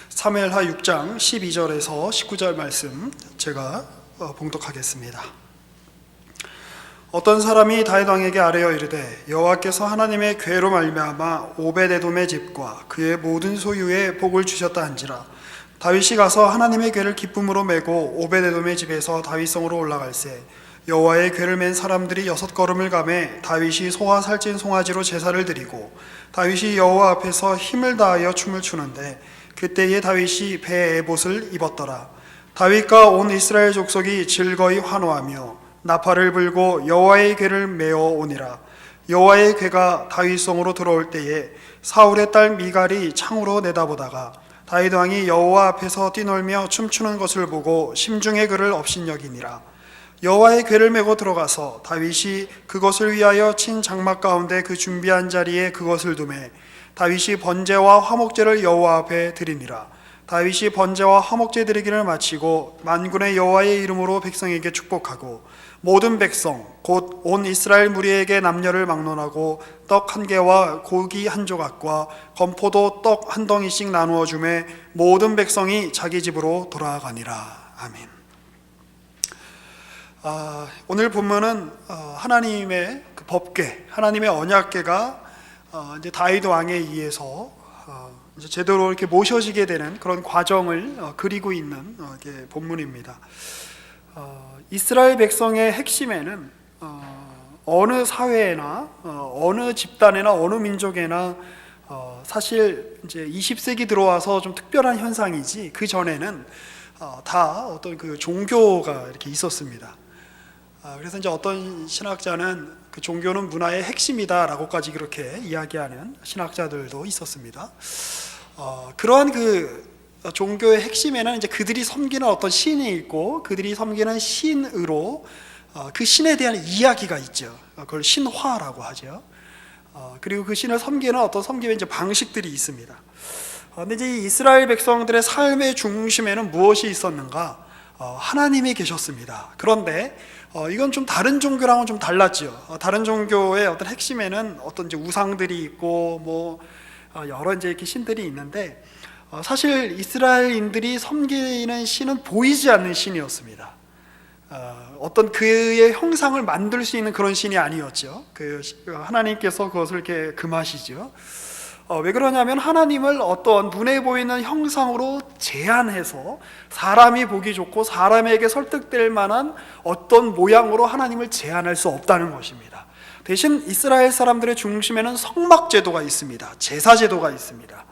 사무엘하 6장 12절에서 19절 말씀 제가 봉독하겠습니다. 어떤 사람이 다윗 왕에게 아뢰어 이르되 여호와께서 하나님의 궤로 말미암아 오벳에돔의 집과 그의 모든 소유에 복을 주셨다 한지라. 다윗이 가서 하나님의 궤를 기쁨으로 메고 오벳에돔의 집에서 다윗성으로 올라갈새 여호와의 궤를 맨 사람들이 6걸음을 가매 다윗이 소와 살찐 송아지로 제사를 드리고 다윗이 여호와 앞에서 힘을 다하여 춤을 추는데 그때에 다윗이 배에 에봇을 입었더라. 다윗과 온 이스라엘 족속이 즐거이 환호하며 나팔을 불고 여호와의 궤를 메어 오니라. 여호와의 궤가 다윗성으로 들어올 때에 사울의 딸 미갈이 창으로 내다보다가 다윗 왕이 여호와 앞에서 뛰놀며 춤추는 것을 보고 심중에 그를 업신여기니라. 여호와의 궤를 메고 들어가서 다윗이 그것을 위하여 친 장막 가운데 그 준비한 자리에 그것을 두매 다윗이 번제와 화목제를 여호와 앞에 드리니라. 다윗이 번제와 화목제 드리기를 마치고 만군의 여호와의 이름으로 백성에게 축복하고 모든 백성 곧 온 이스라엘 무리에게 남녀를 막론하고 떡 한 개와 고기 한 조각과 건포도 떡 한 덩이씩 나누어 주매 모든 백성이 자기 집으로 돌아가니라. 아멘. 오늘 본문은 하나님의 그 법궤, 하나님의 언약궤가 이제 다윗 왕에 의해서 이제 제대로 이렇게 모셔지게 되는 그런 과정을 그리고 있는 본문입니다. 이스라엘 백성의 핵심에는 어느 사회나 어느 집단이나 어느 민족에나 사실 이제 20세기 들어와서 좀 특별한 현상이지 그 전에는 다 어떤 그 종교가 이렇게 있었습니다. 그래서 이제 어떤 신학자는 그 종교는 문화의 핵심이다라고까지 그렇게 이야기하는 신학자들도 있었습니다. 그러한 그 종교의 핵심에는 이제 그들이 섬기는 어떤 신이 있고 그들이 섬기는 신으로 그 신에 대한 이야기가 있죠. 그걸 신화라고 하죠. 그리고 그 신을 섬기는 어떤 섬김의 이제 방식들이 있습니다. 근데 이제 이스라엘 백성들의 삶의 중심에는 무엇이 있었는가? 하나님이 계셨습니다. 그런데 이건 좀 다른 종교랑은 좀 달랐죠. 다른 종교의 어떤 핵심에는 어떤 이제 우상들이 있고 뭐 여러 이제 이렇게 신들이 있는데 사실 이스라엘인들이 섬기는 신은 보이지 않는 신이었습니다. 어떤 그의 형상을 만들 수 있는 그런 신이 아니었죠. 그 하나님께서 그것을 이렇게 금하시죠. 왜 그러냐면 하나님을 어떤 눈에 보이는 형상으로 제한해서 사람이 보기 좋고 사람에게 설득될 만한 어떤 모양으로 하나님을 제한할 수 없다는 것입니다. 대신 이스라엘 사람들의 중심에는 성막제도가 있습니다. 제사제도가 있습니다.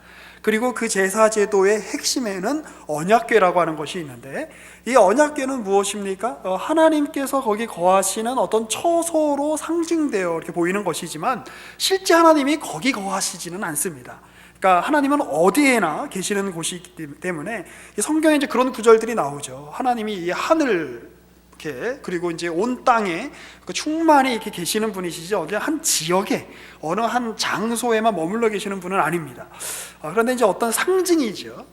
그리고 그 제사제도의 핵심에는 언약궤라고 하는 것이 있는데 이 언약궤는 무엇입니까? 하나님께서 거기 거하시는 어떤 처소로 상징되어 이렇게 보이는 것이지만 실제 하나님이 거기 거하시지는 않습니다. 그러니까 하나님은 어디에나 계시는 곳이기 때문에 성경에 이제 그런 구절들이 나오죠. 하나님이 이 하늘 그리고 이제 온 땅에 충만히 이렇게 계시는 분이시지 어디 한 지역에 어느 한 장소에만 머물러 계시는 분은 아닙니다. 그런데 이제 어떤 상징이죠.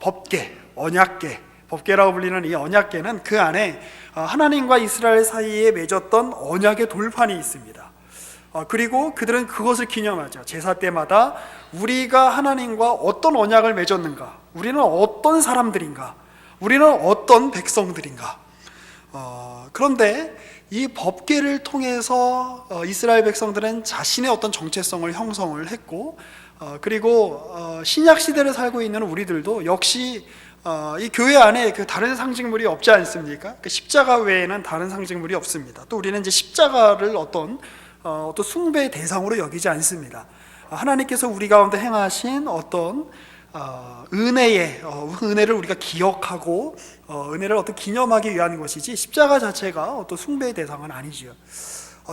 법궤, 언약궤, 법궤라고 불리는 이 언약궤는 그 안에 하나님과 이스라엘 사이에 맺었던 언약의 돌판이 있습니다. 그리고 그들은 그것을 기념하죠. 제사 때마다 우리가 하나님과 어떤 언약을 맺었는가, 우리는 어떤 사람들인가, 우리는 어떤 백성들인가. 그런데 이 법궤를 통해서 이스라엘 백성들은 자신의 어떤 정체성을 형성을 했고 그리고 신약 시대를 살고 있는 우리들도 역시 이 교회 안에 그 다른 상징물이 없지 않습니까? 그 십자가 외에는 다른 상징물이 없습니다. 또 우리는 이제 십자가를 어떤 숭배의 대상으로 여기지 않습니다. 하나님께서 우리 가운데 행하신 어떤 은혜를 우리가 기억하고 은혜를 어떤 기념하기 위한 것이지 십자가 자체가 어떤 숭배의 대상은 아니지요.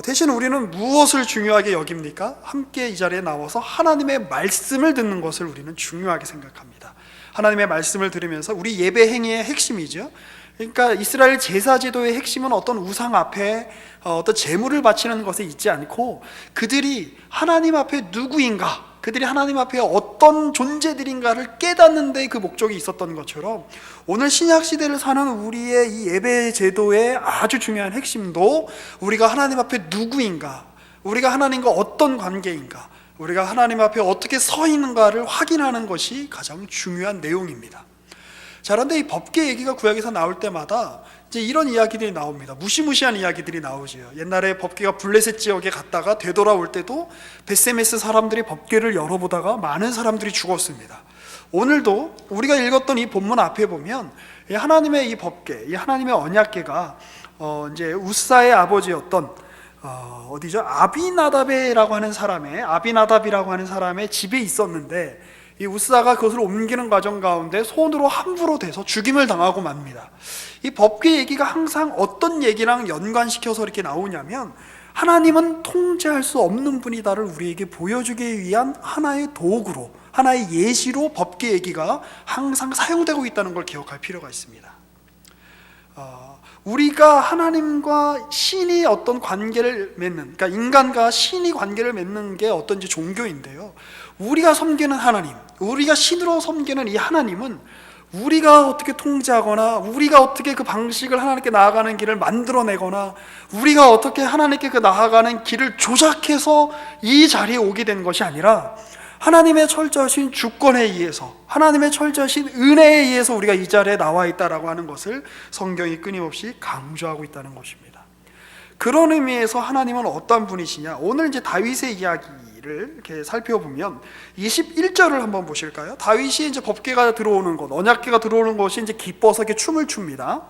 대신 우리는 무엇을 중요하게 여깁니까? 함께 이 자리에 나와서 하나님의 말씀을 듣는 것을 우리는 중요하게 생각합니다. 하나님의 말씀을 들으면서 우리 예배 행위의 핵심이죠. 그러니까 이스라엘 제사제도의 핵심은 어떤 우상 앞에 어떤 제물을 바치는 것에 있지 않고 그들이 하나님 앞에 누구인가, 그들이 하나님 앞에 어떤 존재들인가를 깨닫는 데 그 목적이 있었던 것처럼 오늘 신약시대를 사는 우리의 이 예배 제도의 아주 중요한 핵심도 우리가 하나님 앞에 누구인가, 우리가 하나님과 어떤 관계인가, 우리가 하나님 앞에 어떻게 서 있는가를 확인하는 것이 가장 중요한 내용입니다. 자, 그런데 이 법계 얘기가 구약에서 나올 때마다 이제 이런 이야기들이 나옵니다. 무시무시한 이야기들이 나오죠. 옛날에 법궤가 블레셋 지역에 갔다가 되돌아올 때도 베세메스 사람들이 법궤를 열어보다가 많은 사람들이 죽었습니다. 오늘도 우리가 읽었던 이 본문 앞에 보면 이 하나님의 이 법궤, 이 하나님의 언약궤가 이제 우사의 아버지였던 어디죠? 아비나답이라고 하는 사람의 집에 있었는데, 이 우사가 그것을 옮기는 과정 가운데 손으로 함부로 대서 죽임을 당하고 맙니다. 이 법궤 얘기가 항상 어떤 얘기랑 연관시켜서 이렇게 나오냐면, 하나님은 통제할 수 없는 분이다를 우리에게 보여주기 위한 하나의 도구로, 하나의 예시로 법궤 얘기가 항상 사용되고 있다는 걸 기억할 필요가 있습니다. 우리가 하나님과 신이 어떤 관계를 맺는, 그러니까 인간과 신이 관계를 맺는 게 어떤 이제 종교인데요, 우리가 섬기는 하나님, 우리가 신으로 섬기는 이 하나님은 우리가 어떻게 통제하거나 우리가 어떻게 그 방식을 하나님께 나아가는 길을 만들어내거나 우리가 어떻게 하나님께 그 나아가는 길을 조작해서 이 자리에 오게 된 것이 아니라 하나님의 철저하신 주권에 의해서, 하나님의 철저하신 은혜에 의해서 우리가 이 자리에 나와 있다라고 하는 것을 성경이 끊임없이 강조하고 있다는 것입니다. 그런 의미에서 하나님은 어떤 분이시냐, 오늘 이제 다윗의 이야기를 이렇게 살펴보면 21절을 한번 보실까요? 다윗이 이제 법궤가 들어오는 것, 언약궤가 들어오는 것이 이제 기뻐서 이렇게 춤을 춥니다.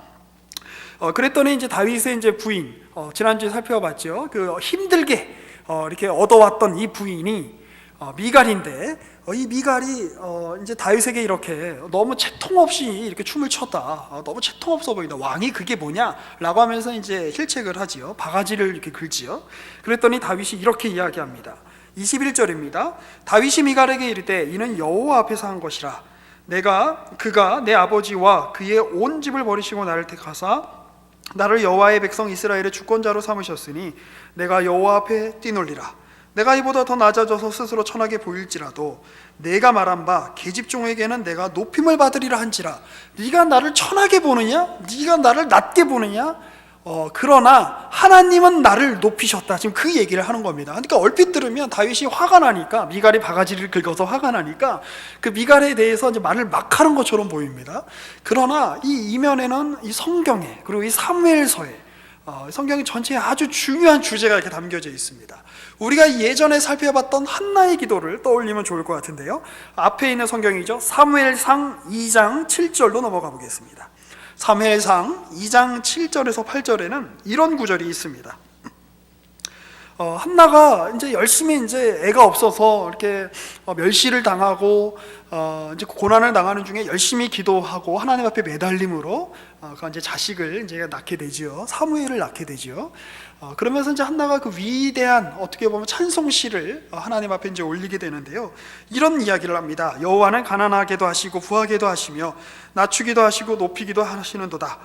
그랬더니 이제 다윗의 이제 부인, 지난주에 살펴봤죠. 그 힘들게 이렇게 얻어왔던 이 부인이 미갈인데, 이 미갈이 이제 다윗에게 이렇게 너무 채통 없이 이렇게 춤을 췄다, 너무 채통 없어 보인다, 왕이 그게 뭐냐? 라고 하면서 이제 힐책을 하지요. 바가지를 이렇게 긁지요. 그랬더니 다윗이 이렇게 이야기합니다. 21절입니다. 다윗이 미갈에게 이르되 이는 여호와 앞에서 한 것이라. 그가 내 아버지와 그의 온 집을 버리시고 나를 택하사 나를 여호와의 백성 이스라엘의 주권자로 삼으셨으니 내가 여호와 앞에 뛰놀리라. 내가 이보다 더 낮아져서 스스로 천하게 보일지라도 내가 말한 바 계집종에게는 내가 높임을 받으리라 한지라. 네가 나를 천하게 보느냐? 네가 나를 낮게 보느냐? 그러나 하나님은 나를 높이셨다. 지금 그 얘기를 하는 겁니다. 그러니까 얼핏 들으면 다윗이 화가 나니까, 미갈이 바가지를 긁어서 화가 나니까 그 미갈에 대해서 이제 말을 막 하는 것처럼 보입니다. 그러나 이 이면에는 이 성경에, 그리고 이 사무엘서에, 성경이 전체에 아주 중요한 주제가 이렇게 담겨져 있습니다. 우리가 예전에 살펴봤던 한나의 기도를 떠올리면 좋을 것 같은데요, 앞에 있는 성경이죠. 사무엘상 2장 7절로 넘어가 보겠습니다. 사무엘상 2장 7절에서 8절에는 이런 구절이 있습니다. 한나가 이제 열심히 이제 애가 없어서 이렇게 멸시를 당하고 이제 고난을 당하는 중에 열심히 기도하고 하나님 앞에 매달림으로 이제 자식을 이제 낳게 되지요. 사무엘을 낳게 되지요. 그러면서 이제 한나가 그 위대한, 어떻게 보면 찬송시를 하나님 앞에 이제 올리게 되는데요, 이런 이야기를 합니다. 여호와는 가난하게도 하시고 부하게도 하시며 낮추기도 하시고 높이기도 하시는도다.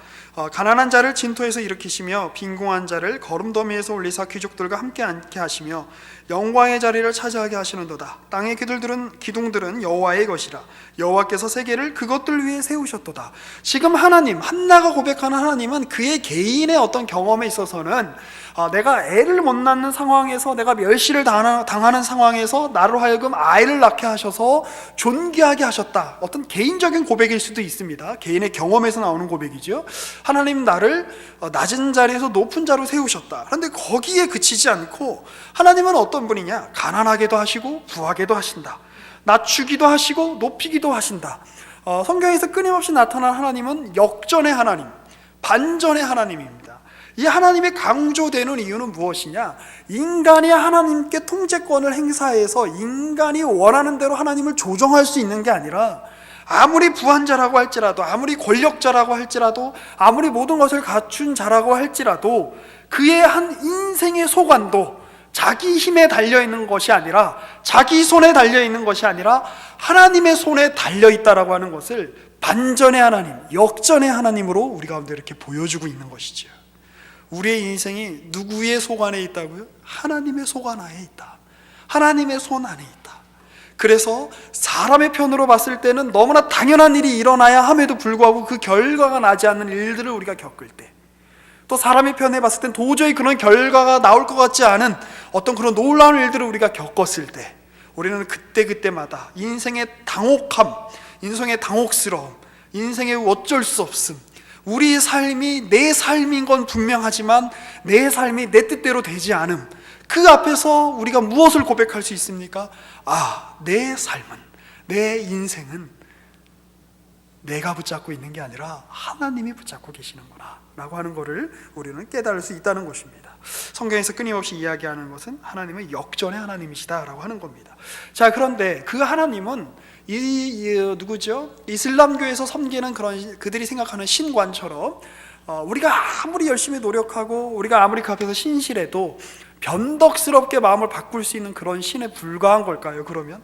가난한 자를 진토에서 일으키시며 빈궁한 자를 거름더미에서 올리사 귀족들과 함께 앉게 하시며 영광의 자리를 차지하게 하시는도다. 땅의 기둥들은 여호와의 것이라. 여호와께서 세계를 그것들 위해 세우셨도다. 지금 하나님, 한나가 고백하는 하나님은 그의 개인의 어떤 경험에 있어서는 내가 애를 못 낳는 상황에서, 내가 멸시를 당하는 상황에서 나로 하여금 아이를 낳게 하셔서 존귀하게 하셨다. 어떤 개인적인 고백일 수도 있습니다. 개인의 경험에서 나오는 고백이죠. 하나님 나를 낮은 자리에서 높은 자로 세우셨다. 그런데 거기에 그치지 않고 하나님은 어떤 분이냐? 가난하게도 하시고 부하게도 하신다. 낮추기도 하시고 높이기도 하신다. 성경에서 끊임없이 나타난 하나님은 역전의 하나님, 반전의 하나님입니다. 이 하나님이 강조되는 이유는 무엇이냐? 인간이 하나님께 통제권을 행사해서 인간이 원하는 대로 하나님을 조정할 수 있는 게 아니라, 아무리 부한 자라고 할지라도, 아무리 권력자라고 할지라도, 아무리 모든 것을 갖춘 자라고 할지라도 그의 한 인생의 소관도 자기 힘에 달려있는 것이 아니라, 자기 손에 달려있는 것이 아니라 하나님의 손에 달려있다라고 하는 것을 반전의 하나님, 역전의 하나님으로 우리 가운데 이렇게 보여주고 있는 것이죠. 우리의 인생이 누구의 소관에 있다고요? 하나님의 소관 안에 있다. 하나님의 손 안에 있다. 그래서 사람의 편으로 봤을 때는 너무나 당연한 일이 일어나야 함에도 불구하고 그 결과가 나지 않는 일들을 우리가 겪을 때, 또 사람의 편에 봤을 땐 도저히 그런 결과가 나올 것 같지 않은 어떤 그런 놀라운 일들을 우리가 겪었을 때, 우리는 그때그때마다 인생의 당혹함, 인생의 당혹스러움, 인생의 어쩔 수 없음, 우리 삶이 내 삶인 건 분명하지만 내 삶이 내 뜻대로 되지 않음, 그 앞에서 우리가 무엇을 고백할 수 있습니까? 내 삶은, 내 인생은 내가 붙잡고 있는 게 아니라 하나님이 붙잡고 계시는구나 라고 하는 것을 우리는 깨달을 수 있다는 것입니다. 성경에서 끊임없이 이야기하는 것은 하나님은 역전의 하나님이시다 라고 하는 겁니다. 자, 그런데 그 하나님은 누구죠? 이슬람교에서 섬기는 그런 그들이 생각하는 신관처럼 우리가 아무리 열심히 노력하고 우리가 아무리 그 앞에서 신실해도 변덕스럽게 마음을 바꿀 수 있는 그런 신에 불과한 걸까요? 그러면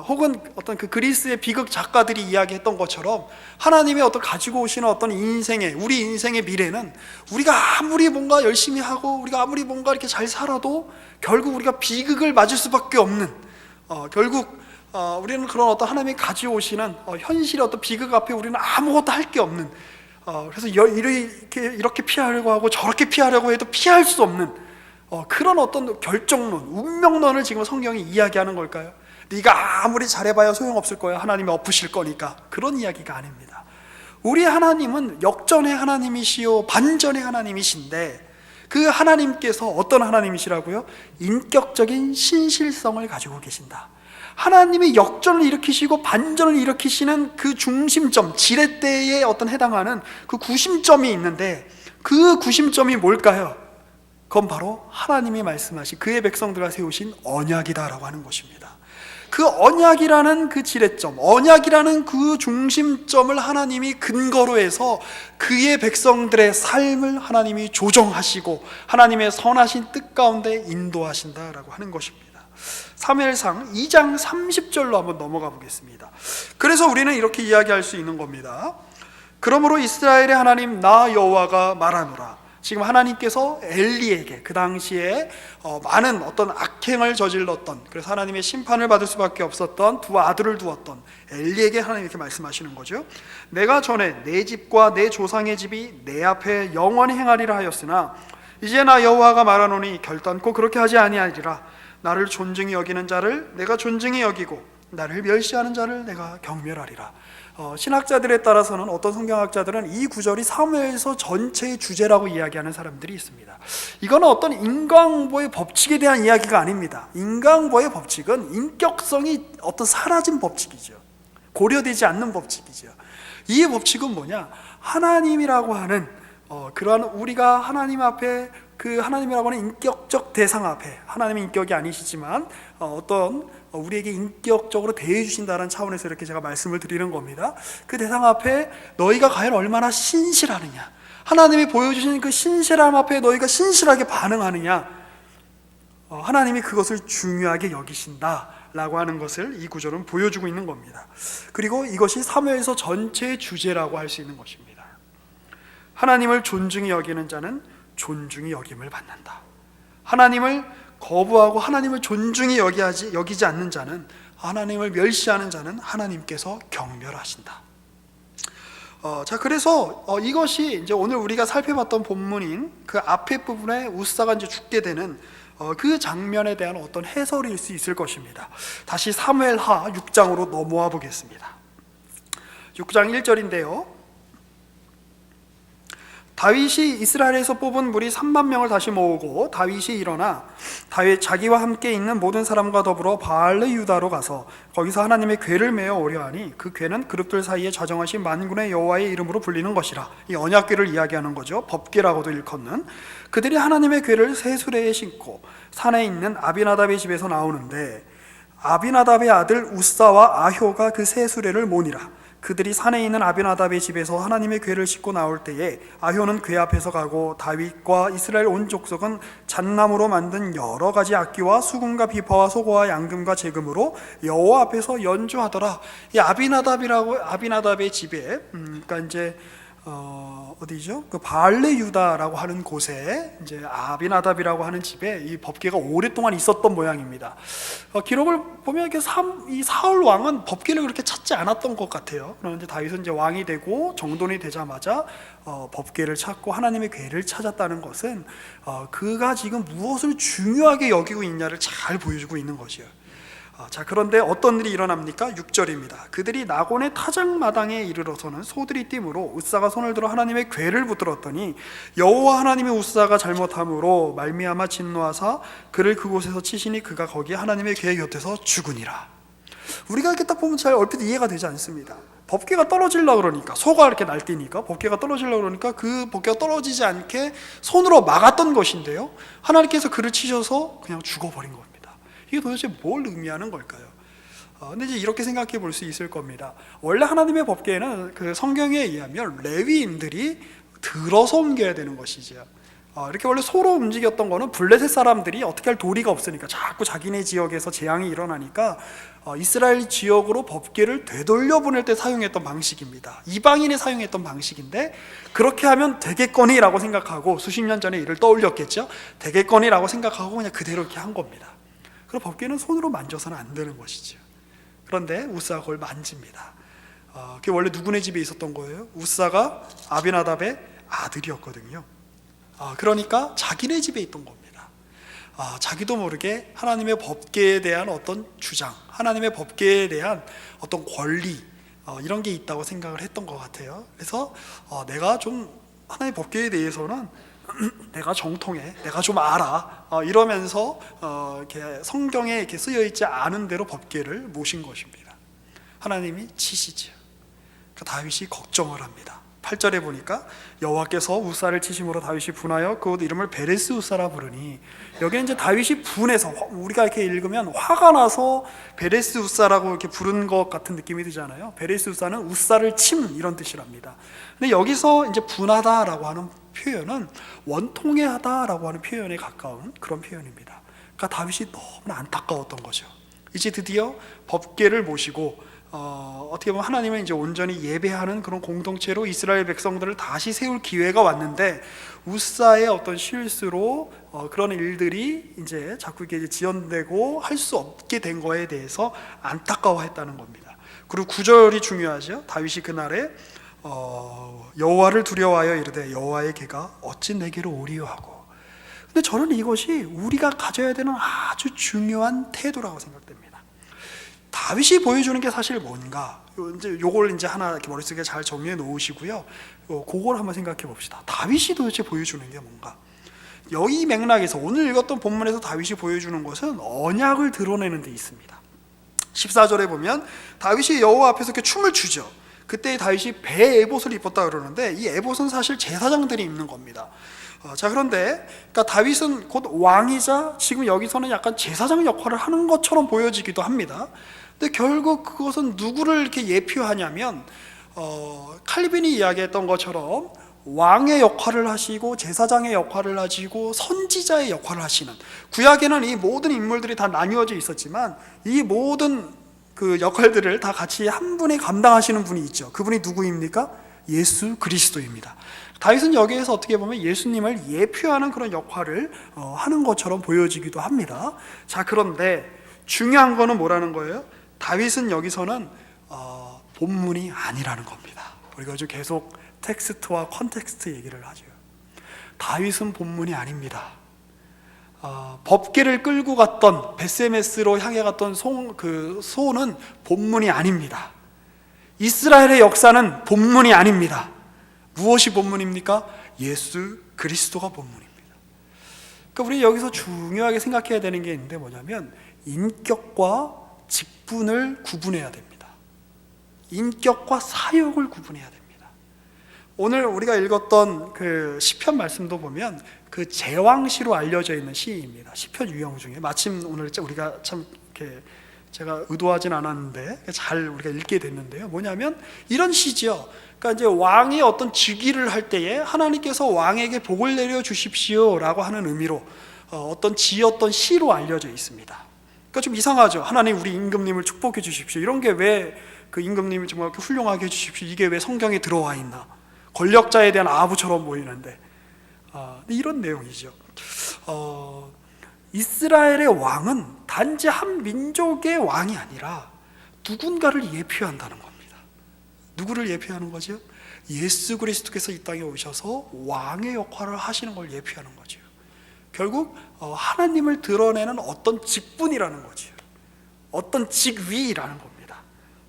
혹은 어떤 그 그리스의 비극 작가들이 이야기했던 것처럼 하나님이 어떤 가지고 오시는 어떤 우리 인생의 미래는 우리가 아무리 뭔가 열심히 하고 우리가 아무리 뭔가 이렇게 잘 살아도 결국 우리가 비극을 맞을 수밖에 없는, 결국 우리는 그런 어떤 하나님이 가지고 오시는 현실의 어떤 비극 앞에 우리는 아무것도 할 게 없는, 그래서 이렇게 피하려고 하고 저렇게 피하려고 해도 피할 수 없는 그런 어떤 결정론, 운명론을 지금 성경이 이야기하는 걸까요? 네가 아무리 잘해봐야 소용없을 거야, 하나님이 엎으실 거니까. 그런 이야기가 아닙니다. 우리 하나님은 역전의 하나님이시요 반전의 하나님이신데, 그 하나님께서 어떤 하나님이시라고요? 인격적인 신실성을 가지고 계신다. 하나님이 역전을 일으키시고 반전을 일으키시는 그 중심점, 지렛대에 어떤 해당하는 그 구심점이 있는데, 그 구심점이 뭘까요? 그건 바로 하나님이 말씀하신 그의 백성들과 세우신 언약이다라고 하는 것입니다. 그 언약이라는 그 지렛점, 언약이라는 그 중심점을 하나님이 근거로 해서 그의 백성들의 삶을 하나님이 조정하시고 하나님의 선하신 뜻 가운데 인도하신다라고 하는 것입니다. 사무엘상 2장 30절로 한번 넘어가 보겠습니다. 그래서 우리는 이렇게 이야기할 수 있는 겁니다. 그러므로 이스라엘의 하나님 나 여호와가 말하노라. 지금 하나님께서 엘리에게 그 당시에 많은 어떤 악행을 저질렀던, 그래서 하나님의 심판을 받을 수밖에 없었던 두 아들을 두었던 엘리에게 하나님 이렇게 말씀하시는 거죠. 내가 전에 내 집과 내 조상의 집이 내 앞에 영원히 행하리라 하였으나 이제 나 여호와가 말하노니 결단코 그렇게 하지 아니하리라. 나를 존중히 여기는 자를 내가 존중히 여기고 나를 멸시하는 자를 내가 경멸하리라. 신학자들에 따라서는, 어떤 성경학자들은 이 구절이 사무엘서 전체의 주제라고 이야기하는 사람들이 있습니다. 이거는 어떤 인과응보의 법칙에 대한 이야기가 아닙니다. 인과응보의 법칙은 인격성이 어떤 사라진 법칙이죠. 고려되지 않는 법칙이죠. 이 법칙은 뭐냐? 하나님이라고 하는 그러한 우리가 하나님 앞에, 그 하나님이라고 하는 인격적 대상 앞에, 하나님의 인격이 아니시지만 어떤 우리에게 인격적으로 대해주신다는 차원에서 이렇게 제가 말씀을 드리는 겁니다. 그 대상 앞에 너희가 과연 얼마나 신실하느냐, 하나님이 보여주신 그 신실함 앞에 너희가 신실하게 반응하느냐, 하나님이 그것을 중요하게 여기신다라고 하는 것을 이 구절은 보여주고 있는 겁니다. 그리고 이것이 사무엘서 전체의 주제라고 할 수 있는 것입니다. 하나님을 존중히 여기는 자는 존중히 여김을 받는다. 하나님을 거부하고 하나님을 존중히 여기지 않는 자는, 하나님을 멸시하는 자는 하나님께서 경멸하신다. 자, 그래서 이것이 이제 오늘 우리가 살펴봤던 본문인 그 앞에 부분에 우사가 이제 죽게 되는 그 장면에 대한 어떤 해설일 수 있을 것입니다. 다시 사무엘하 6장으로 넘어와 보겠습니다. 6장 1절인데요. 다윗이 이스라엘에서 뽑은 무리 3만 명을 다시 모으고 다윗이 일어나 다윗 자기와 함께 있는 모든 사람과 더불어 바알레 유다로 가서 거기서 하나님의 궤를 메어 오려 하니 그 궤는 그룹들 사이에 자정하신 만군의 여호와의 이름으로 불리는 것이라. 이 언약궤를 이야기하는 거죠. 법궤라고도 일컫는. 그들이 하나님의 궤를 새 수레에 싣고 산에 있는 아비나답의 집에서 나오는데 아비나답의 아들 우사와 아효가 그 새 수레를 모니라. 그들이 산에 있는 아비나답의 집에서 하나님의 궤를 싣고 나올 때에 아효는 궤 앞에서 가고 다윗과 이스라엘 온 족속은 잣나무로 만든 여러 가지 악기와 수금과 비파와 소고와 양금과 제금으로 여호와 앞에서 연주하더라. 이 아비나답의 집에 그러니까 이제 어디죠? 그 바알레 유다라고 하는 곳에 이제 아비나답이라고 하는 집에 이 법궤가 오랫동안 있었던 모양입니다. 기록을 보면 이 사울 왕은 법궤를 그렇게 찾지 않았던 것 같아요. 그런데 다윗은 이제 왕이 되고 정돈이 되자마자 법궤를 찾고 하나님의 궤를 찾았다는 것은 그가 지금 무엇을 중요하게 여기고 있냐를 잘 보여주고 있는 것이에요. 자, 그런데 어떤 일이 일어납니까? 6절입니다. 그들이 나곤의 타작마당에 이르러서는 소들이 뛰므로 웃사가 손을 들어 하나님의 궤를 붙들었더니 여호와 하나님의 웃사가 잘못함으로 말미암아 진노하사 그를 그곳에서 치시니 그가 거기 하나님의 궤 곁에서 죽으니라. 우리가 이렇게 딱 보면 잘 얼핏 이해가 되지 않습니다. 법궤가 떨어지려고 그러니까, 소가 이렇게 날뛰니까 법궤가 떨어지려고 그러니까 그 법궤가 떨어지지 않게 손으로 막았던 것인데요, 하나님께서 그를 치셔서 그냥 죽어버린 겁니다. 이게 도대체 뭘 의미하는 걸까요? 근데 이제 이렇게 생각해 볼 수 있을 겁니다. 원래 하나님의 법궤는 그 성경에 의하면 레위인들이 들어서 옮겨야 되는 것이죠. 이렇게 원래 소로 움직였던 거는 블레셋 사람들이 어떻게 할 도리가 없으니까, 자꾸 자기네 지역에서 재앙이 일어나니까 이스라엘 지역으로 법궤를 되돌려 보낼 때 사용했던 방식입니다. 이방인이 사용했던 방식인데, 그렇게 하면 되겠거니라고 생각하고 수십 년 전에 이를 떠올렸겠죠. 되겠거니라고 생각하고 그냥 그대로 이렇게 한 겁니다. 그럼 법궤는 손으로 만져서는 안 되는 것이죠. 그런데 웃사가 그걸 만집니다. 그게 원래 누구네 집에 있었던 거예요? 웃사가 아비나답의 아들이었거든요. 그러니까 자기네 집에 있던 겁니다. 자기도 모르게 하나님의 법궤에 대한 어떤 주장, 하나님의 법궤에 대한 어떤 권리, 이런 게 있다고 생각을 했던 것 같아요. 그래서 내가 좀 하나님의 법궤에 대해서는 내가 정통해, 내가 좀 알아, 이러면서 이렇게 성경에 이렇게 쓰여 있지 않은 대로 법궤를 모신 것입니다. 하나님이 치시죠. 그 다윗이 걱정을 합니다. 8절에 보니까 여호와께서 웃사를 치심으로 다윗이 분하여 그 이름을 베레스 웃사라 부르니, 여기는 이제 다윗이 분해서, 우리가 이렇게 읽으면 화가 나서 베레스 웃사라고 이렇게 부른 것 같은 느낌이 들잖아요. 베레스 웃사는 웃사를 침, 이런 뜻이랍니다. 근데 여기서 이제 분하다라고 하는 표현은 원통해하다라고 하는 표현에 가까운 그런 표현입니다. 그러니까 다윗이 너무나 안타까웠던 거죠. 이제 드디어 법궤를 모시고 어떻게 보면 하나님을 이제 온전히 예배하는 그런 공동체로 이스라엘 백성들을 다시 세울 기회가 왔는데, 웃사의 어떤 실수로 그런 일들이 이제 자꾸 이게 지연되고 할 수 없게 된 거에 대해서 안타까워했다는 겁니다. 그리고 9절이 중요하죠. 다윗이 그날에 여호와를 두려워하여 이르되 여호와의 궤가 어찌 내게로 오리요 하고. 근데 저는 이것이 우리가 가져야 되는 아주 중요한 태도라고 생각됩니다. 다윗이 보여주는 게 사실 뭔가, 이제 요걸 이제 하나 이렇게 머릿속에 잘 정리해 놓으시고요. 그걸 한번 생각해 봅시다. 다윗이 도대체 보여주는 게 뭔가? 여기 맥락에서 오늘 읽었던 본문에서 다윗이 보여주는 것은 언약을 드러내는 데 있습니다. 14절에 보면 다윗이 여호와 앞에서 이렇게 춤을 추죠. 그때 다윗이 배 에봇을 입었다 그러는데, 이 에봇은 사실 제사장들이 입는 겁니다. 자, 그런데 그러니까 다윗은 곧 왕이자 지금 여기서는 약간 제사장 역할을 하는 것처럼 보여지기도 합니다. 근데 결국 그것은 누구를 이렇게 예표하냐면, 칼빈이 이야기했던 것처럼 왕의 역할을 하시고 제사장의 역할을 하시고 선지자의 역할을 하시는, 구약에는 이 모든 인물들이 다 나뉘어져 있었지만 이 모든 그 역할들을 다 같이 한 분이 감당하시는 분이 있죠. 그분이 누구입니까? 예수 그리스도입니다. 다윗은 여기에서 어떻게 보면 예수님을 예표하는 그런 역할을 하는 것처럼 보여지기도 합니다. 자, 그런데 중요한 거는 뭐라는 거예요? 다윗은 여기서는 본문이 아니라는 겁니다. 우리가 요즘 계속 텍스트와 컨텍스트 얘기를 하죠. 다윗은 본문이 아닙니다. 법궤를 끌고 갔던, 베세메스로 향해 갔던 소는 본문이 아닙니다. 이스라엘의 역사는 본문이 아닙니다. 무엇이 본문입니까? 예수 그리스도가 본문입니다. 그러니까 우리 여기서 중요하게 생각해야 되는 게 있는데, 뭐냐면 인격과 직분을 구분해야 됩니다. 인격과 사역을 구분해야 됩니다. 오늘 우리가 읽었던 그 시편 말씀도 보면 그 제왕시로 알려져 있는 시입니다. 시편 유형 중에 마침 오늘 우리가 참 이렇게 제가 의도하진 않았는데 잘 우리가 읽게 됐는데요. 뭐냐면 이런 시죠. 그러니까 이제 왕이 어떤 즉위를 할 때에 하나님께서 왕에게 복을 내려 주십시오라고 하는 의미로 어떤 지었던 시로 알려져 있습니다. 그러니까 좀 이상하죠. 하나님 우리 임금님을 축복해 주십시오. 이런 게 왜 그 임금님을 정말 훌륭하게 해 주십시오. 이게 왜 성경에 들어와 있나? 권력자에 대한 아부처럼 보이는데 이런 내용이죠. 이스라엘의 왕은 단지 한 민족의 왕이 아니라 누군가를 예표한다는 겁니다. 누구를 예표하는 거죠? 예수 그리스도께서 이 땅에 오셔서 왕의 역할을 하시는 걸 예표하는 거죠. 결국 하나님을 드러내는 어떤 직분이라는 거죠. 어떤 직위라는 겁니다.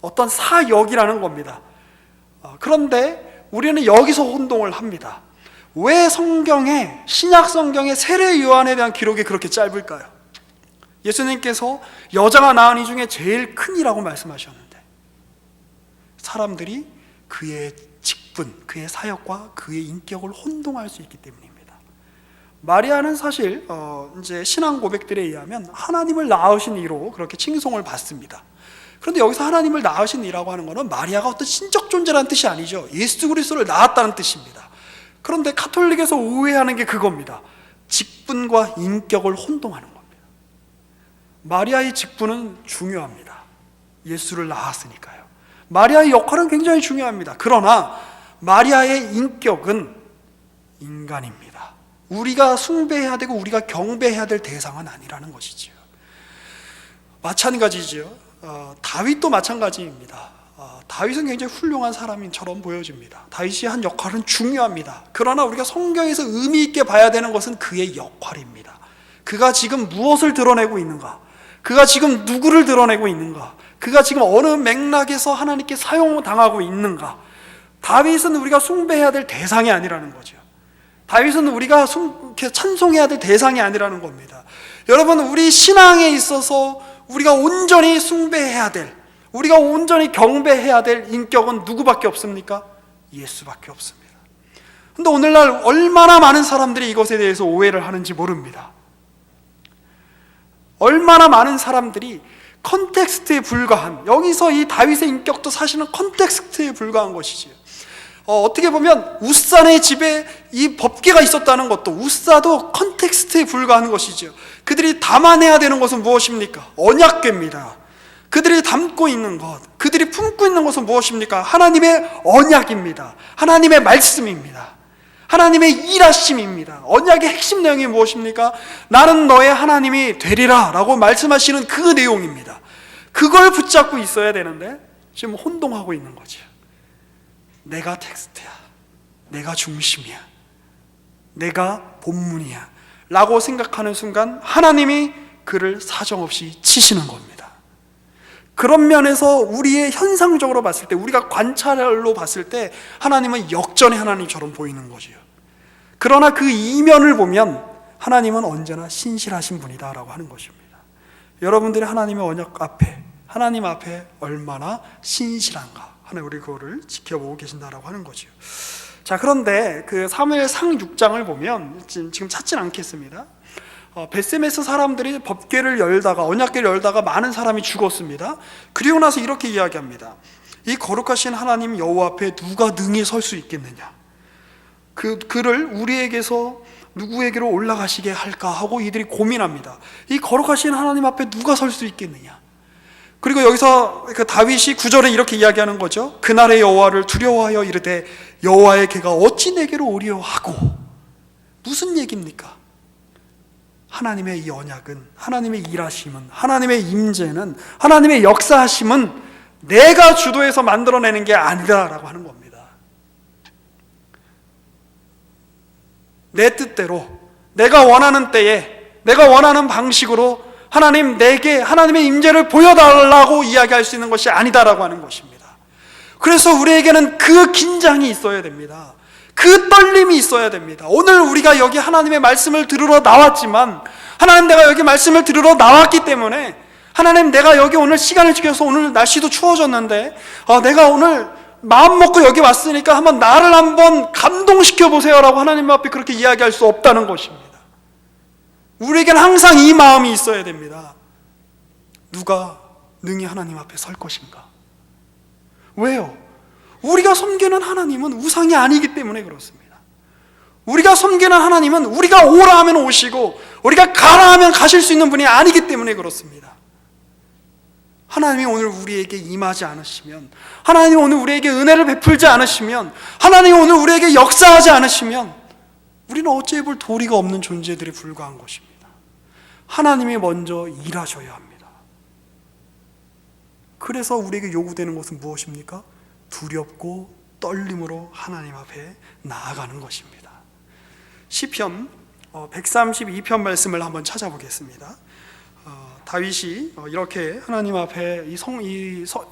어떤 사역이라는 겁니다. 그런데 우리는 여기서 혼동을 합니다. 왜 성경에, 신약 성경의 세례 요한에 대한 기록이 그렇게 짧을까요? 예수님께서 여자가 낳은 이 중에 제일 큰이라고 말씀하셨는데 사람들이 그의 직분, 그의 사역과 그의 인격을 혼동할 수 있기 때문입니다. 마리아는 사실 이제 신앙 고백들에 의하면 하나님을 낳으신 이로 그렇게 칭송을 받습니다. 그런데 여기서 하나님을 낳으신 이라고 하는 것은 마리아가 어떤 신적 존재라는 뜻이 아니죠. 예수 그리스도를 낳았다는 뜻입니다. 그런데 가톨릭에서 오해하는 게 그겁니다. 직분과 인격을 혼동하는 겁니다. 마리아의 직분은 중요합니다. 예수를 낳았으니까요. 마리아의 역할은 굉장히 중요합니다. 그러나 마리아의 인격은 인간입니다. 우리가 숭배해야 되고 우리가 경배해야 될 대상은 아니라는 것이지요. 마찬가지죠. 다윗도 마찬가지입니다. 다윗은 굉장히 훌륭한 사람처럼 보여집니다. 다윗이 한 역할은 중요합니다. 그러나 우리가 성경에서 의미 있게 봐야 되는 것은 그의 역할입니다. 그가 지금 무엇을 드러내고 있는가? 그가 지금 누구를 드러내고 있는가? 그가 지금 어느 맥락에서 하나님께 사용당하고 있는가? 다윗은 우리가 숭배해야 될 대상이 아니라는 거죠. 다윗은 우리가 찬송해야 될 대상이 아니라는 겁니다. 여러분, 우리 신앙에 있어서 우리가 온전히 숭배해야 될, 우리가 온전히 경배해야 될 인격은 누구밖에 없습니까? 예수밖에 없습니다. 그런데 오늘날 얼마나 많은 사람들이 이것에 대해서 오해를 하는지 모릅니다. 얼마나 많은 사람들이 컨텍스트에 불과한, 여기서 이 다윗의 인격도 사실은 컨텍스트에 불과한 것이지요. 어떻게 보면 우사의 집에 이 법궤가 있었다는 것도, 우사도 컨텍스트에 불과한 것이죠. 그들이 담아내야 되는 것은 무엇입니까? 언약궤입니다. 그들이 담고 있는 것, 그들이 품고 있는 것은 무엇입니까? 하나님의 언약입니다. 하나님의 말씀입니다. 하나님의 일하심입니다. 언약의 핵심 내용이 무엇입니까? 나는 너의 하나님이 되리라 라고 말씀하시는 그 내용입니다. 그걸 붙잡고 있어야 되는데 지금 혼동하고 있는 거죠. 내가 텍스트야, 내가 중심이야, 내가 본문이야 라고 생각하는 순간 하나님이 그를 사정없이 치시는 겁니다. 그런 면에서 우리의 현상적으로 봤을 때, 우리가 관찰로 봤을 때 하나님은 역전의 하나님처럼 보이는 거지요. 그러나 그 이면을 보면 하나님은 언제나 신실하신 분이다 라고 하는 것입니다. 여러분들이 하나님의 언약 앞에, 하나님 앞에 얼마나 신실한가 하는, 우리 그거를 지켜보고 계신다라고 하는 거죠. 자, 그런데 그 사무엘상 6장을 보면 지금 찾진 않겠습니다. 벳세메스 사람들이 법궤를 열다가, 언약궤를 열다가 많은 사람이 죽었습니다. 그리고 나서 이렇게 이야기합니다. 이 거룩하신 하나님 여호와 앞에 누가 능히 설 수 있겠느냐? 그를 우리에게서 누구에게로 올라가시게 할까 하고 이들이 고민합니다. 이 거룩하신 하나님 앞에 누가 설 수 있겠느냐? 그리고 여기서 그 다윗이 9절에 이렇게 이야기하는 거죠. 그날의 여호와를 두려워하여 이르되 여호와의 궤가 어찌 내게로 오리요 하고. 무슨 얘기입니까? 하나님의 이 언약은, 하나님의 일하심은, 하나님의 임재는, 하나님의 역사하심은 내가 주도해서 만들어내는 게 아니다라고 하는 겁니다. 내 뜻대로, 내가 원하는 때에, 내가 원하는 방식으로 하나님 내게 하나님의 임재를 보여달라고 이야기할 수 있는 것이 아니다라고 하는 것입니다. 그래서 우리에게는 그 긴장이 있어야 됩니다. 그 떨림이 있어야 됩니다. 오늘 우리가 여기 하나님의 말씀을 들으러 나왔지만, 하나님 내가 여기 말씀을 들으러 나왔기 때문에, 하나님 내가 여기 오늘 시간을 지켜서, 오늘 날씨도 추워졌는데 내가 오늘 마음 먹고 여기 왔으니까 나를 한번 감동시켜 보세요 라고 하나님 앞에 그렇게 이야기할 수 없다는 것입니다. 우리에게는 항상 이 마음이 있어야 됩니다. 누가 능히 하나님 앞에 설 것인가? 왜요? 우리가 섬기는 하나님은 우상이 아니기 때문에 그렇습니다. 우리가 섬기는 하나님은 우리가 오라 하면 오시고 우리가 가라 하면 가실 수 있는 분이 아니기 때문에 그렇습니다. 하나님이 오늘 우리에게 임하지 않으시면, 하나님이 오늘 우리에게 은혜를 베풀지 않으시면, 하나님이 오늘 우리에게 역사하지 않으시면 우리는 어찌 볼 도리가 없는 존재들에 불과한 것입니다. 하나님이 먼저 일하셔야 합니다. 그래서 우리에게 요구되는 것은 무엇입니까? 두렵고 떨림으로 하나님 앞에 나아가는 것입니다. 시편 132편 말씀을 한번 찾아보겠습니다. 다윗이 이렇게 하나님 앞에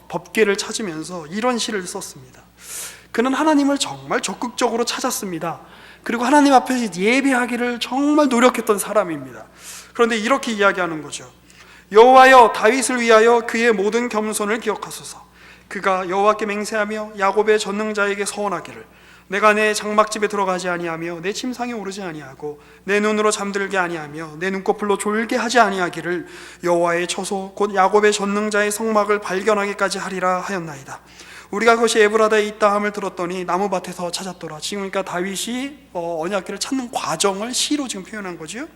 법궤를 찾으면서 이런 시를 썼습니다. 그는 하나님을 정말 적극적으로 찾았습니다. 그리고 하나님 앞에 예배하기를 정말 노력했던 사람입니다. 그런데 이렇게 이야기하는 거죠. 여호와여, 다윗을 위하여 그의 모든 겸손을 기억하소서. 그가 여호와께 맹세하며 야곱의 전능자에게 서원하기를 내가 내 장막집에 들어가지 아니하며 내 침상에 오르지 아니하고 내 눈으로 잠들게 아니하며 내 눈꺼풀로 졸게 하지 아니하기를 여호와의 처소 곧 야곱의 전능자의 성막을 발견하기까지 하리라 하였나이다. 우리가 그것이 에브라다에 있다 함을 들었더니 나무밭에서 찾았더라. 지금 그러니까 다윗이 언약궤를 찾는 과정을 시로 지금 표현한 거죠.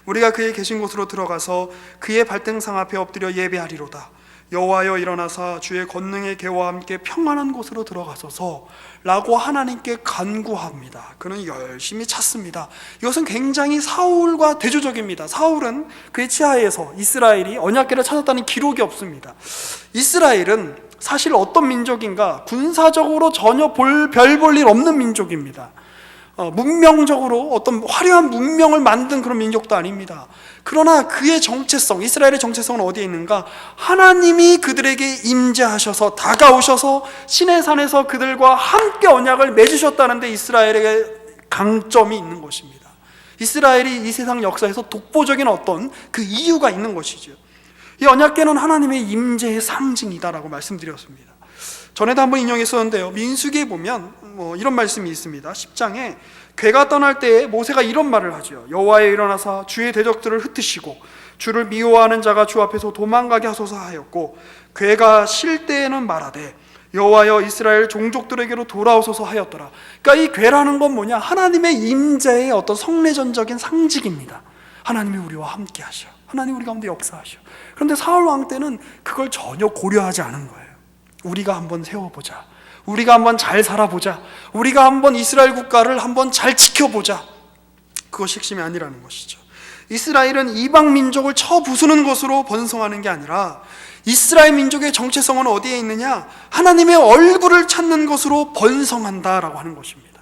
우리가 그의 계신 곳으로 들어가서 그의 발등상 앞에 엎드려 예배하리로다. 여호와여, 일어나사 주의 권능의 계와 함께 평안한 곳으로 들어가소서 라고 하나님께 간구합니다. 그는 열심히 찾습니다. 이것은 굉장히 사울과 대조적입니다. 사울은 그의 치하에서 이스라엘이 언약궤를 찾았다는 기록이 없습니다. 이스라엘은 사실 어떤 민족인가? 군사적으로 전혀 별 볼 일 없는 민족입니다. 문명적으로 어떤 화려한 문명을 만든 그런 민족도 아닙니다. 그러나 그의 정체성, 이스라엘의 정체성은 어디에 있는가? 하나님이 그들에게 임재하셔서 다가오셔서 시내산에서 그들과 함께 언약을 맺으셨다는 데 이스라엘에게 강점이 있는 것입니다. 이스라엘이 이 세상 역사에서 독보적인 어떤 그 이유가 있는 것이죠. 이 언약궤는 하나님의 임재의 상징이다라고 말씀드렸습니다. 전에도 한번 인용했었는데요, 민수기에 보면 이런 말씀이 있습니다. 10장에 궤가 떠날 때에 모세가 이런 말을 하죠. 여호와여, 일어나사 주의 대적들을 흩으시고 주를 미워하는 자가 주 앞에서 도망가게 하소서 하였고, 궤가 쉴 때에는 말하되 여호와여, 이스라엘 종족들에게로 돌아오소서 하였더라. 그러니까 이 궤라는 건 뭐냐? 하나님의 임재의 어떤 성례전적인 상징입니다. 하나님이 우리와 함께 하셔, 하나님 우리 가운데 역사하셔. 그런데 사울 왕 때는 그걸 전혀 고려하지 않은 거예요. 우리가 한번 세워보자, 우리가 한번 잘 살아보자, 우리가 한번 이스라엘 국가를 한번 잘 지켜보자, 그것이 핵심이 아니라는 것이죠. 이스라엘은 이방 민족을 쳐부수는 것으로 번성하는 게 아니라 이스라엘 민족의 정체성은 어디에 있느냐? 하나님의 얼굴을 찾는 것으로 번성한다라고 하는 것입니다.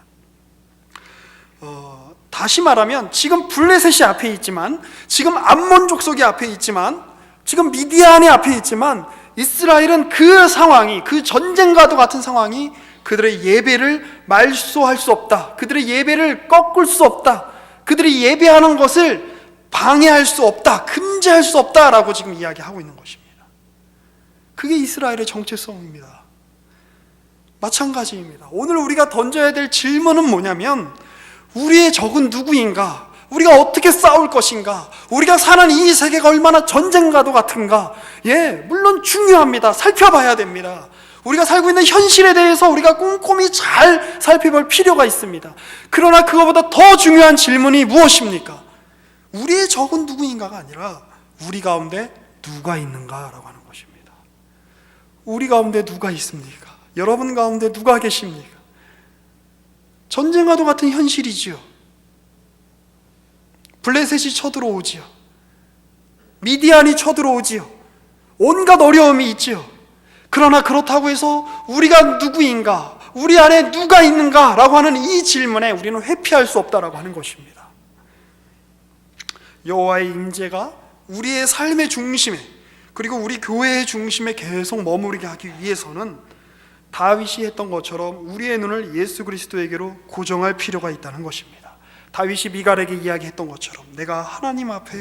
다시 말하면 지금 블레셋이 앞에 있지만, 지금 암몬 족속이 앞에 있지만, 지금 미디안이 앞에 있지만, 이스라엘은 그 상황이, 그 전쟁과도 같은 상황이 그들의 예배를 말소할 수 없다, 그들의 예배를 꺾을 수 없다, 그들이 예배하는 것을 방해할 수 없다, 금지할 수 없다라고 지금 이야기하고 있는 것입니다. 그게 이스라엘의 정체성입니다. 마찬가지입니다. 오늘 우리가 던져야 될 질문은 뭐냐면, 우리의 적은 누구인가? 우리가 어떻게 싸울 것인가? 우리가 사는 이 세계가 얼마나 전쟁과도 같은가? 물론 중요합니다. 살펴봐야 됩니다. 우리가 살고 있는 현실에 대해서 우리가 꼼꼼히 잘 살펴볼 필요가 있습니다. 그러나 그거보다 더 중요한 질문이 무엇입니까? 우리의 적은 누구인가가 아니라 우리 가운데 누가 있는가라고 하는 것입니다. 우리 가운데 누가 있습니까? 여러분 가운데 누가 계십니까? 전쟁과도 같은 현실이지요. 블레셋이 쳐들어오지요. 미디안이 쳐들어오지요. 온갖 어려움이 있지요. 그러나 그렇다고 해서 우리가 누구인가, 우리 안에 누가 있는가 라고 하는 이 질문에 우리는 회피할 수 없다라고 하는 것입니다. 여호와의 임재가 우리의 삶의 중심에, 그리고 우리 교회의 중심에 계속 머무르게 하기 위해서는 다윗이 했던 것처럼 우리의 눈을 예수 그리스도에게로 고정할 필요가 있다는 것입니다. 다윗이 미갈에게 이야기했던 것처럼 내가 하나님 앞에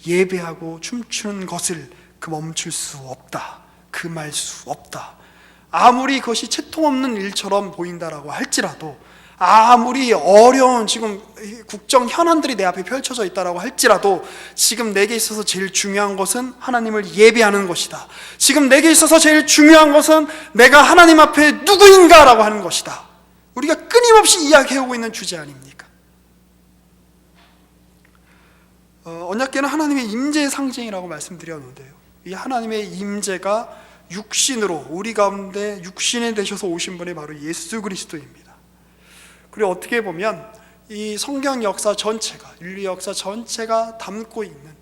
예배하고 춤추는 것을 멈출 수 없다, 금할 수 없다. 아무리 그것이 채통없는 일처럼 보인다라고 할지라도, 아무리 어려운 지금 국정 현안들이 내 앞에 펼쳐져 있다라고 할지라도, 지금 내게 있어서 제일 중요한 것은 하나님을 예배하는 것이다. 지금 내게 있어서 제일 중요한 것은 내가 하나님 앞에 누구인가라고 하는 것이다. 우리가 끊임없이 이야기해오고 있는 주제 아닙니까? 언약궤는 하나님의 임재의 상징이라고 말씀드렸는데요, 이 하나님의 임재가 육신으로 우리 가운데 육신이 되셔서 오신 분이 바로 예수 그리스도입니다. 그리고 어떻게 보면 이 성경 역사 전체가, 인류 역사 전체가 담고 있는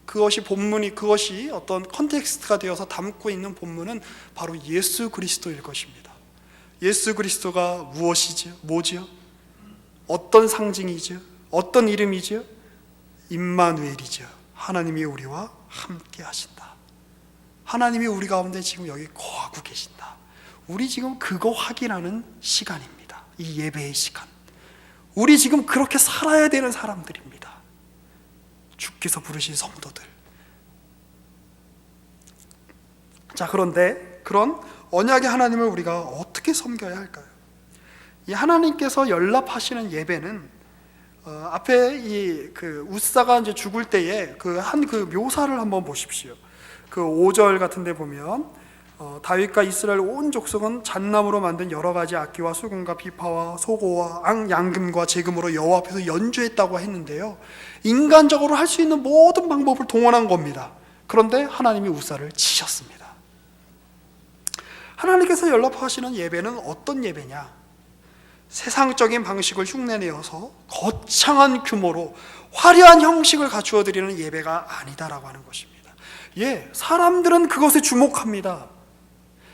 그것이 본문이, 그것이 어떤 컨텍스트가 되어서 담고 있는 본문은 바로 예수 그리스도일 것입니다. 예수 그리스도가 무엇이죠? 뭐지요? 어떤 상징이죠? 어떤 이름이죠? 임마누엘이죠. 하나님이 우리와 함께 하신다. 하나님이 우리 가운데 지금 여기 거하고 계신다. 우리 지금 그거 확인하는 시간입니다. 이 예배의 시간. 우리 지금 그렇게 살아야 되는 사람들입니다. 주께서 부르신 성도들. 자, 그런데 그런 언약의 하나님을 우리가 어떻게 섬겨야 할까요? 이 하나님께서 연락하시는 예배는 앞에 그 웃사가 이제 죽을 때에 그 묘사를 한번 보십시오. 그 5절 같은 데 보면 다윗과 이스라엘 온 족속은 잣나무로 만든 여러 가지 악기와 수금과 비파와 소고와 양금과 제금으로 여호와 앞에서 연주했다고 했는데요, 인간적으로 할 수 있는 모든 방법을 동원한 겁니다. 그런데 하나님이 웃사를 치셨습니다. 하나님께서 연락하시는 예배는 어떤 예배냐? 세상적인 방식을 흉내내어서 거창한 규모로 화려한 형식을 갖추어 드리는 예배가 아니다라고 하는 것입니다. 사람들은 그것에 주목합니다.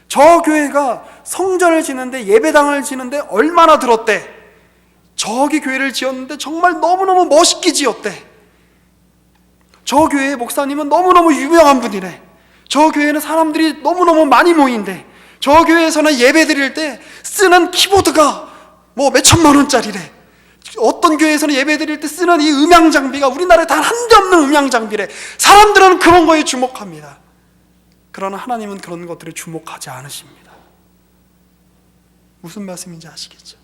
저 교회가 성전을 지는데, 예배당을 지는데 얼마나 들었대. 저기 교회를 지었는데 정말 너무너무 멋있게 지었대. 저 교회의 목사님은 너무너무 유명한 분이래. 저 교회는 사람들이 너무너무 많이 모인대. 저 교회에서는 예배 드릴 때 쓰는 키보드가 뭐 몇천만 원짜리래. 어떤 교회에서는 예배 드릴 때 쓰는 이 음향 장비가 우리나라에 단 한 대 없는 음향 장비래. 사람들은 그런 거에 주목합니다. 그러나 하나님은 그런 것들에 주목하지 않으십니다. 무슨 말씀인지 아시겠죠?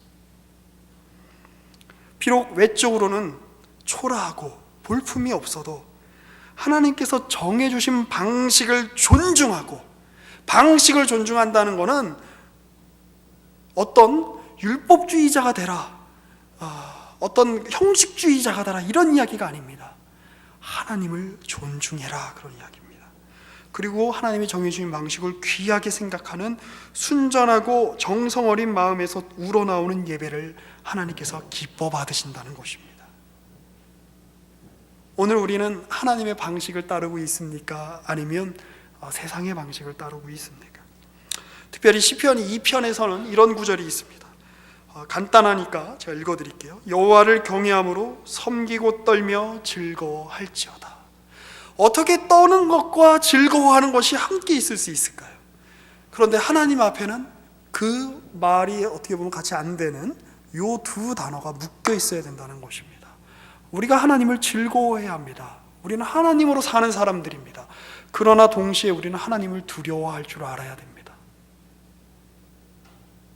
비록 외적으로는 초라하고 볼품이 없어도 하나님께서 정해주신 방식을 존중하고, 방식을 존중한다는 것은 어떤 율법주의자가 되라, 어떤 형식주의자가 되라, 이런 이야기가 아닙니다. 하나님을 존중해라, 그런 이야기입니다. 그리고 하나님이 정해주신 방식을 귀하게 생각하는 순전하고 정성 어린 마음에서 우러나오는 예배를 하나님께서 기뻐 받으신다는 것입니다. 오늘 우리는 하나님의 방식을 따르고 있습니까? 아니면 세상의 방식을 따르고 있습니까? 특별히 시편 2편에서는 이런 구절이 있습니다. 간단하니까 제가 읽어드릴게요. 여호와를 경외함으로 섬기고 떨며 즐거워할지어다. 어떻게 떠는 것과 즐거워하는 것이 함께 있을 수 있을까요? 그런데 하나님 앞에는 그 말이 어떻게 보면 같이 안 되는 요 두 단어가 묶여 있어야 된다는 것입니다. 우리가 하나님을 즐거워해야 합니다. 우리는 하나님으로 사는 사람들입니다. 그러나 동시에 우리는 하나님을 두려워할 줄 알아야 됩니다.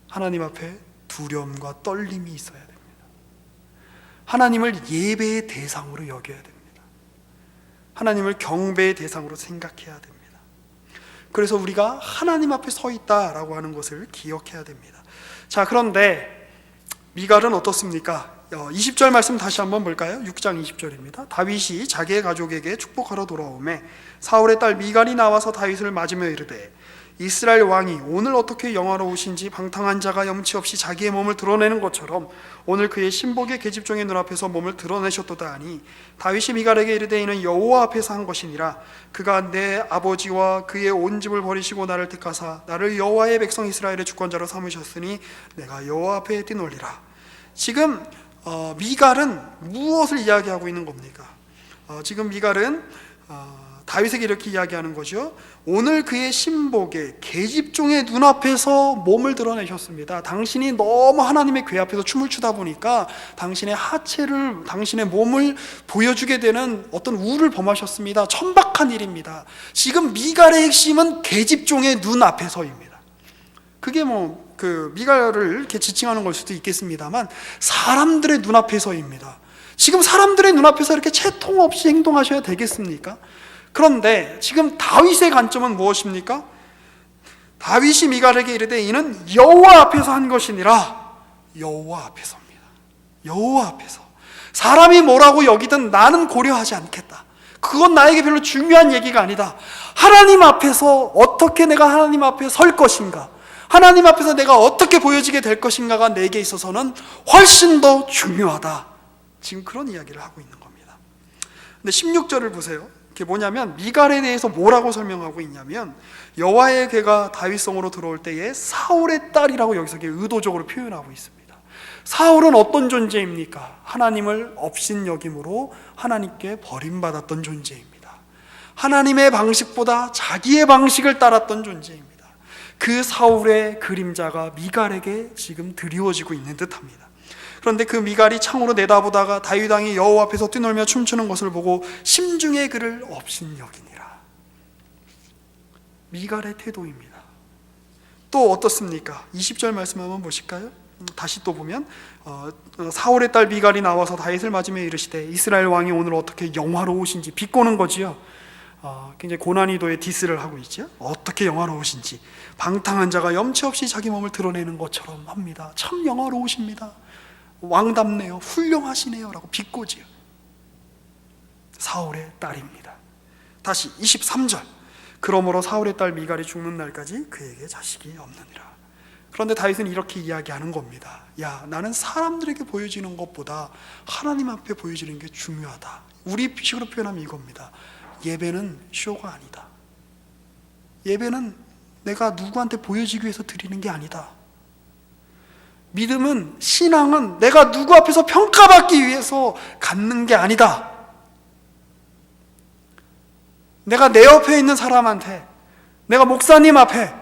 하나님 앞에 두려움과 떨림이 있어야 됩니다. 하나님을 예배의 대상으로 여겨야 됩니다. 하나님을 경배의 대상으로 생각해야 됩니다. 그래서 우리가 하나님 앞에 서 있다라고 하는 것을 기억해야 됩니다. 자, 그런데 미갈은 어떻습니까? 20절 말씀 다시 한번 볼까요? 6장 20절입니다. 다윗이 자기의 가족에게 축복하러 돌아오매 사울의 딸 미갈이 나와서 다윗을 맞으며 이르되, 이스라엘 왕이 오늘 어떻게 영화로우신지 방탕한 자가 염치 없이 자기의 몸을 드러내는 것처럼 오늘 그의 신복의 계집종의 눈앞에서 몸을 드러내셨도다 하니, 다윗이 미갈에게 이르되 이는 여호와 앞에서 한 것이니라. 그가 내 아버지와 그의 온 집을 버리시고 나를 택하사 나를 여호와의 백성 이스라엘의 주권자로 삼으셨으니 내가 여호와 앞에 뛰놀리라. 지금 미갈은 무엇을 이야기하고 있는 겁니까? 지금 미갈은 다윗에게 이렇게 이야기하는 거죠. 오늘 그의 신복의 계집종의 눈앞에서 몸을 드러내셨습니다. 당신이 너무 하나님의 궤 앞에서 춤을 추다 보니까 당신의 하체를, 당신의 몸을 보여주게 되는 어떤 우를 범하셨습니다. 천박한 일입니다. 지금 미갈의 핵심은 계집종의 눈앞에서입니다. 그게 미갈을 이렇게 지칭하는 걸 수도 있겠습니다만, 사람들의 눈앞에서입니다. 지금 사람들의 눈앞에서 이렇게 채통 없이 행동하셔야 되겠습니까? 그런데 지금 다윗의 관점은 무엇입니까? 다윗이 미갈에게 이르되 이는 여호와 앞에서 한 것이니라. 여호와 앞에서입니다. 여호와 앞에서. 사람이 뭐라고 여기든 나는 고려하지 않겠다. 그건 나에게 별로 중요한 얘기가 아니다. 하나님 앞에서 어떻게 내가 하나님 앞에 설 것인가, 하나님 앞에서 내가 어떻게 보여지게 될 것인가가 내게 있어서는 훨씬 더 중요하다. 지금 그런 이야기를 하고 있는 겁니다. 근데 16절을 보세요. 그게 뭐냐면 미갈에 대해서 뭐라고 설명하고 있냐면, 여호와의 궤가 다윗성으로 들어올 때에 사울의 딸이라고 여기서 의도적으로 표현하고 있습니다. 사울은 어떤 존재입니까? 하나님을 업신여김으로 하나님께 버림받았던 존재입니다. 하나님의 방식보다 자기의 방식을 따랐던 존재입니다. 그 사울의 그림자가 미갈에게 지금 드리워지고 있는 듯합니다. 그런데 그 미갈이 창으로 내다보다가 다윗 왕이 여호와 앞에서 뛰놀며 춤추는 것을 보고 심중에 그를 업신여기니라. 미갈의 태도입니다. 또 어떻습니까? 20절 말씀 한번 보실까요? 다시 또 보면 사울의 딸 미갈이 나와서 다윗을 맞으며 이르시되 이스라엘 왕이 오늘 어떻게 영화로우신지 비꼬는 거지요. 굉장히 고난이도의 디스를 하고 있죠. 어떻게 영화로우신지, 방탕한 자가 염치 없이 자기 몸을 드러내는 것처럼 합니다. 참 영화로우십니다. 왕답네요, 훌륭하시네요 라고 비꼬지요. 사울의 딸입니다. 다시 23절, 그러므로 사울의 딸 미갈이 죽는 날까지 그에게 자식이 없느니라. 그런데 다윗은 이렇게 이야기하는 겁니다. 야, 나는 사람들에게 보여지는 것보다 하나님 앞에 보여지는 게 중요하다. 우리 식으로 표현하면 이겁니다. 예배는 쇼가 아니다. 예배는 내가 누구한테 보여지기 위해서 드리는 게 아니다. 믿음은, 신앙은 내가 누구 앞에서 평가받기 위해서 갖는 게 아니다. 내가 내 옆에 있는 사람한테, 내가 목사님 앞에,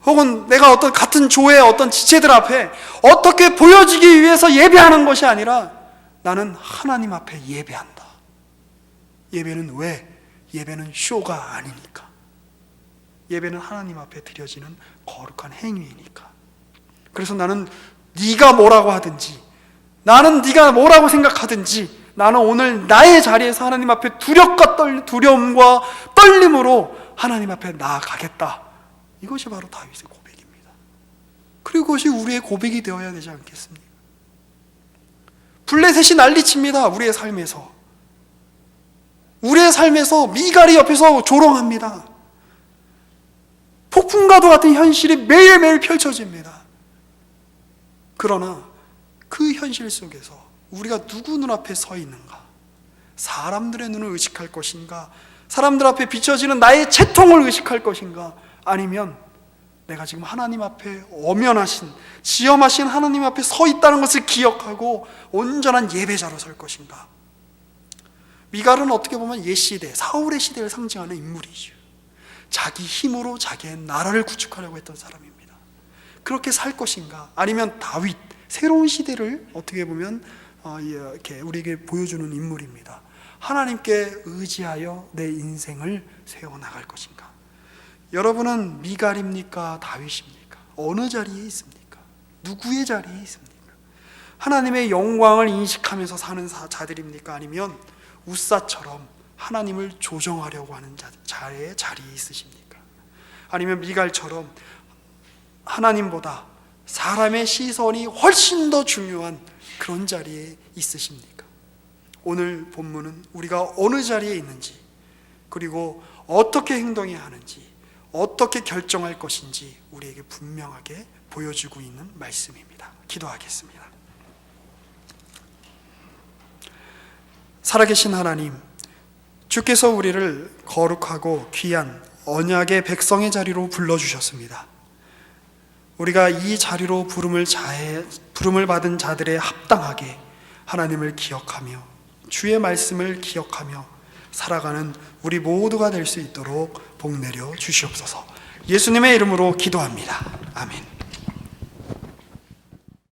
혹은 내가 어떤 같은 조의 어떤 지체들 앞에 어떻게 보여지기 위해서 예배하는 것이 아니라 나는 하나님 앞에 예배한다. 예배는 왜? 예배는 쇼가 아니니까. 예배는 하나님 앞에 드려지는 거룩한 행위이니까. 그래서 나는 네가 뭐라고 하든지, 나는 네가 뭐라고 생각하든지, 나는 오늘 나의 자리에서 하나님 앞에 두려움과 떨림으로 하나님 앞에 나아가겠다. 이것이 바로 다윗의 고백입니다. 그리고 그것이 우리의 고백이 되어야 되지 않겠습니까? 블레셋이 난리칩니다. 우리의 삶에서. 우리의 삶에서 미갈이 옆에서 조롱합니다. 폭풍과도 같은 현실이 매일매일 펼쳐집니다. 그러나 그 현실 속에서 우리가 누구 눈앞에 서 있는가? 사람들의 눈을 의식할 것인가? 사람들 앞에 비춰지는 나의 채통을 의식할 것인가? 아니면 내가 지금 하나님 앞에 엄연하신, 지엄하신 하나님 앞에 서 있다는 것을 기억하고 온전한 예배자로 설 것인가? 미갈은 어떻게 보면 옛 시대, 사울의 시대를 상징하는 인물이죠. 자기 힘으로 자기의 나라를 구축하려고 했던 사람입니다. 그렇게 살 것인가? 아니면 다윗, 새로운 시대를 어떻게 보면 이렇게 우리에게 보여주는 인물입니다. 하나님께 의지하여 내 인생을 세워나갈 것인가? 여러분은 미갈입니까? 다윗입니까? 어느 자리에 있습니까? 누구의 자리에 있습니까? 하나님의 영광을 인식하면서 사는 자들입니까? 아니면 우사처럼 하나님을 조정하려고 하는 자리에 있으십니까? 아니면 미갈처럼 하나님보다 사람의 시선이 훨씬 더 중요한 그런 자리에 있으십니까? 오늘 본문은 우리가 어느 자리에 있는지, 그리고 어떻게 행동해야 하는지, 어떻게 결정할 것인지 우리에게 분명하게 보여주고 있는 말씀입니다. 기도하겠습니다. 살아계신 하나님, 주께서 우리를 거룩하고 귀한 언약의 백성의 자리로 불러주셨습니다. 우리가 이 자리로 부름을 받은 자들에 합당하게 하나님을 기억하며 주의 말씀을 기억하며 살아가는 우리 모두가 될 수 있도록 복 내려 주시옵소서. 예수님의 이름으로 기도합니다. 아멘.